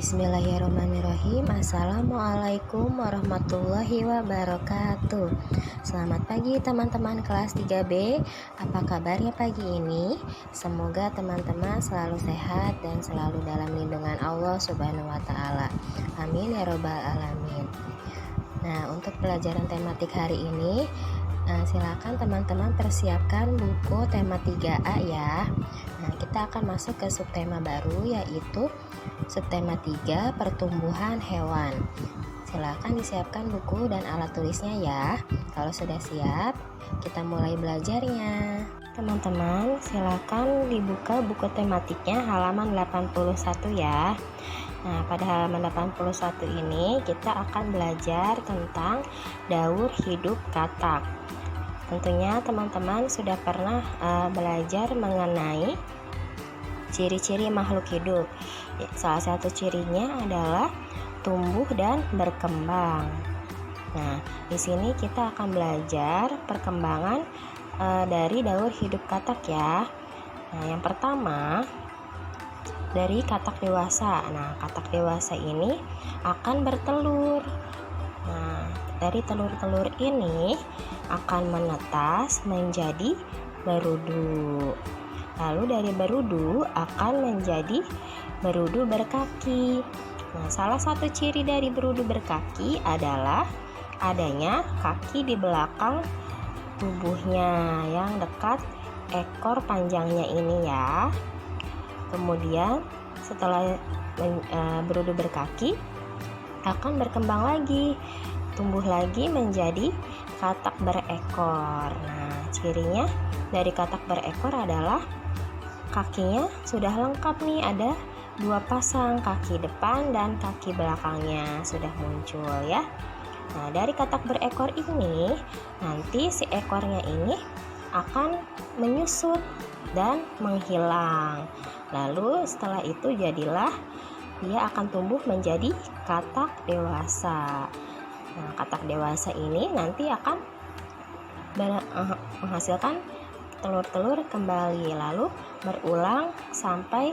Bismillahirrahmanirrahim. Assalamualaikum warahmatullahi wabarakatuh. Selamat pagi teman-teman kelas 3B. Apa kabarnya pagi ini? Semoga teman-teman selalu sehat dan selalu dalam lindungan Allah Subhanahu wa taala. Amin ya robbal alamin. Nah, untuk pelajaran tematik hari ini, silakan teman-teman persiapkan buku tema 3A ya. Nah, kita akan masuk ke subtema baru, yaitu subtema 3 pertumbuhan hewan. Silakan disiapkan buku dan alat tulisnya ya. Kalau sudah siap, kita mulai belajarnya. Teman-teman, silakan dibuka buku tematiknya halaman 81 ya. Nah, pada halaman 81 ini kita akan belajar tentang daur hidup katak. Tentunya teman-teman sudah pernah belajar mengenai ciri-ciri makhluk hidup. Salah satu cirinya adalah tumbuh dan berkembang. Nah, di sini kita akan belajar perkembangan dari daur hidup katak ya. Nah, yang pertama dari katak dewasa. Nah, katak dewasa ini akan bertelur. Nah, dari telur-telur ini akan menetas menjadi berudu. Lalu dari berudu akan menjadi berudu berkaki. Nah, salah satu ciri dari berudu berkaki adalah adanya kaki di belakang tubuhnya yang dekat ekor panjangnya ini ya. Kemudian setelah berudu berkaki akan berkembang lagi, tumbuh lagi menjadi katak berekor. Nah, cirinya dari katak berekor adalah kakinya sudah lengkap nih, ada 2 pasang, kaki depan dan kaki belakangnya sudah muncul ya. Nah, dari katak berekor ini nanti si ekornya ini akan menyusut dan menghilang. Lalu setelah itu jadilah dia akan tumbuh menjadi katak dewasa. Nah, katak dewasa ini nanti akan menghasilkan telur-telur kembali, lalu berulang sampai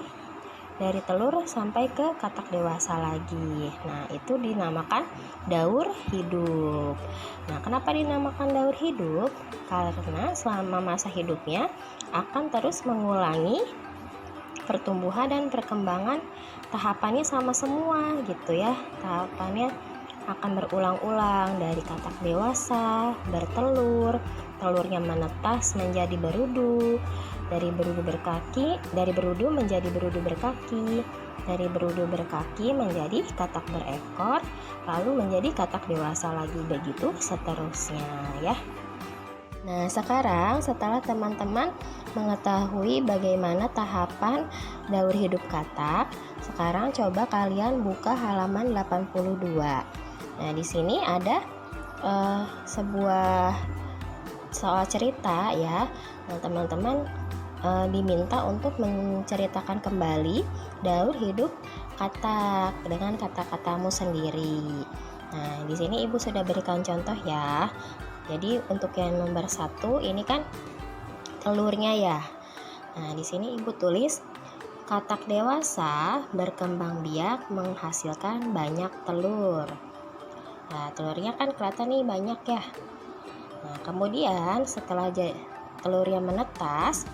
dari telur sampai ke katak dewasa lagi. Nah, itu dinamakan daur hidup. Nah, kenapa dinamakan daur hidup? Karena selama masa hidupnya akan terus mengulangi pertumbuhan dan perkembangan, tahapannya sama semua gitu ya. Tahapannya akan berulang-ulang dari katak dewasa, bertelur, telurnya menetas menjadi berudu, dari berudu menjadi berudu berkaki, dari berudu berkaki menjadi katak berekor, lalu menjadi katak dewasa lagi, begitu seterusnya ya. Nah, sekarang setelah teman-teman mengetahui bagaimana tahapan daur hidup katak, sekarang coba kalian buka halaman 82. Nah, di sini ada sebuah soal cerita ya. Nah, teman-teman diminta untuk menceritakan kembali daur hidup katak dengan kata-katamu sendiri. Nah, di sini Ibu sudah berikan contoh ya. Jadi untuk yang nomor 1 ini kan telurnya ya. Nah, di sini Ibu tulis katak dewasa berkembang biak menghasilkan banyak telur. Nah, telurnya kan kelihatan nih banyak ya. Nah, kemudian setelah telurnya menetas,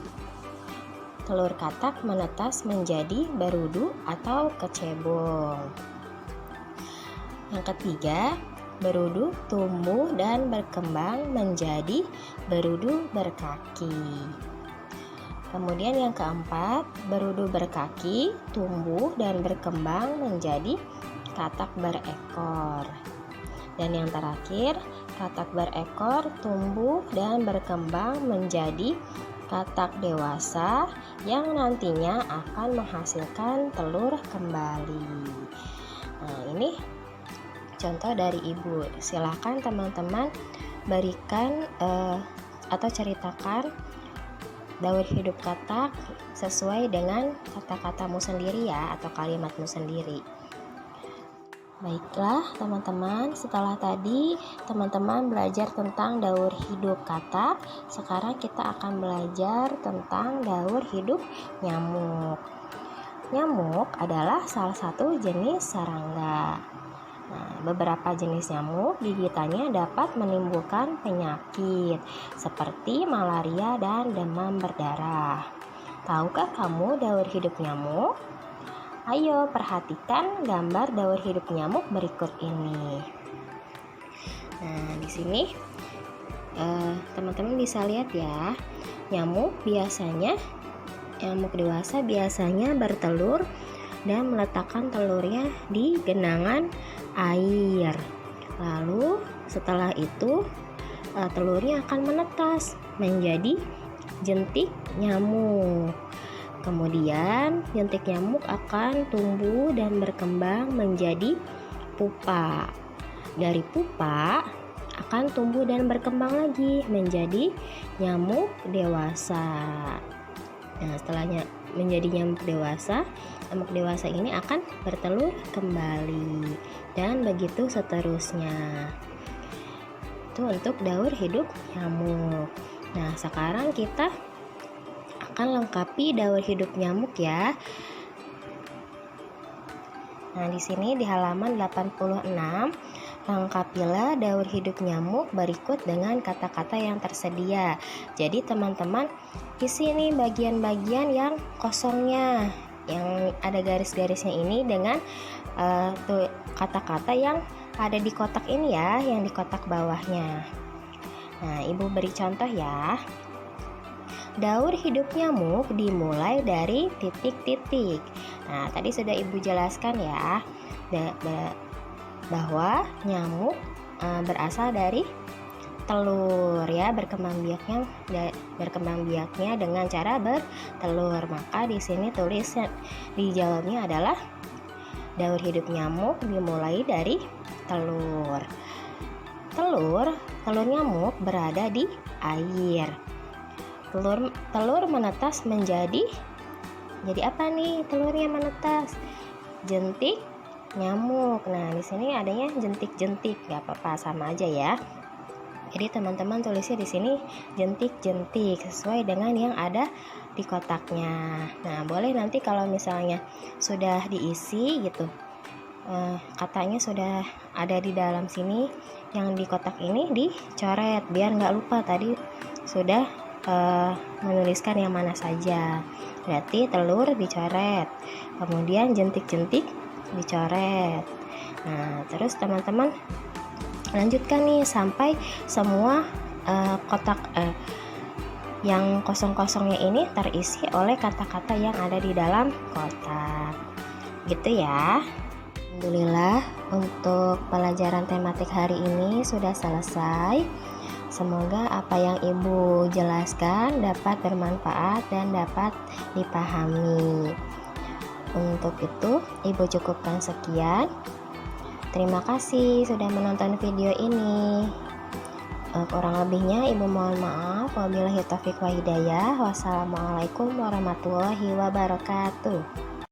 telur katak menetas menjadi berudu atau kecebong. Yang ketiga, berudu tumbuh dan berkembang menjadi berudu berkaki. Kemudian yang keempat, berudu berkaki tumbuh dan berkembang menjadi katak berekor. Dan yang terakhir, katak berekor tumbuh dan berkembang menjadi katak dewasa yang nantinya akan menghasilkan telur kembali. Nah, ini contoh dari Ibu. Silakan teman-teman berikan atau ceritakan daur hidup katak sesuai dengan kata-katamu sendiri ya, atau kalimatmu sendiri. Baiklah teman-teman, setelah tadi teman-teman belajar tentang daur hidup katak, sekarang kita akan belajar tentang daur hidup nyamuk. Nyamuk adalah salah satu jenis serangga. Nah, beberapa jenis nyamuk gigitannya dapat menimbulkan penyakit seperti malaria dan demam berdarah. Tahukah kamu daur hidup nyamuk? Ayo perhatikan gambar daur hidup nyamuk berikut ini. Nah, di sini teman-teman bisa lihat ya, nyamuk dewasa biasanya bertelur dan meletakkan telurnya di genangan air. Lalu setelah itu telurnya akan menetas menjadi jentik nyamuk. Kemudian jentik nyamuk akan tumbuh dan berkembang menjadi pupa. Dari pupa akan tumbuh dan berkembang lagi menjadi nyamuk dewasa. Nah, setelahnya menjadi nyamuk dewasa ini akan bertelur kembali dan begitu seterusnya. Itu untuk daur hidup nyamuk. Nah, sekarang kita akan lengkapi daur hidup nyamuk ya. Nah, di sini di halaman 86, lengkapilah daur hidup nyamuk berikut dengan kata-kata yang tersedia. Jadi teman-teman isi nih bagian-bagian yang kosongnya, yang ada garis-garisnya ini dengan kata-kata yang ada di kotak ini ya, yang di kotak bawahnya. Nah, Ibu beri contoh ya. Daur hidup nyamuk dimulai dari titik-titik. Nah, tadi sudah Ibu jelaskan ya, bahwa nyamuk berasal dari telur ya, berkembang biaknya dengan cara bertelur. Maka di sini tulis di jawabnya adalah daur hidup nyamuk dimulai dari telur. Telur nyamuk berada di air. Telur menetas menjadi apa nih? Telurnya menetas jentik nyamuk. Nah, di sini adanya jentik-jentik, nggak apa-apa, sama aja ya. Jadi teman-teman tulisnya di sini jentik-jentik sesuai dengan yang ada di kotaknya. Nah, boleh nanti kalau misalnya sudah diisi gitu, katanya sudah ada di dalam sini, yang di kotak ini dicoret biar nggak lupa tadi sudah menuliskan yang mana saja. Berarti telur dicoret, kemudian jentik-jentik dicoret. Nah, terus teman-teman lanjutkan nih sampai semua kotak yang kosong-kosongnya ini terisi oleh kata-kata yang ada di dalam kotak. Gitu ya. Alhamdulillah untuk pelajaran tematik hari ini sudah selesai. Semoga apa yang Ibu jelaskan dapat bermanfaat dan dapat dipahami. Untuk itu, Ibu cukupkan sekian. Terima kasih sudah menonton video ini. Kurang lebihnya Ibu mohon maaf. Wabillahi taufiq wa hidayah. Wassalamualaikum warahmatullahi wabarakatuh.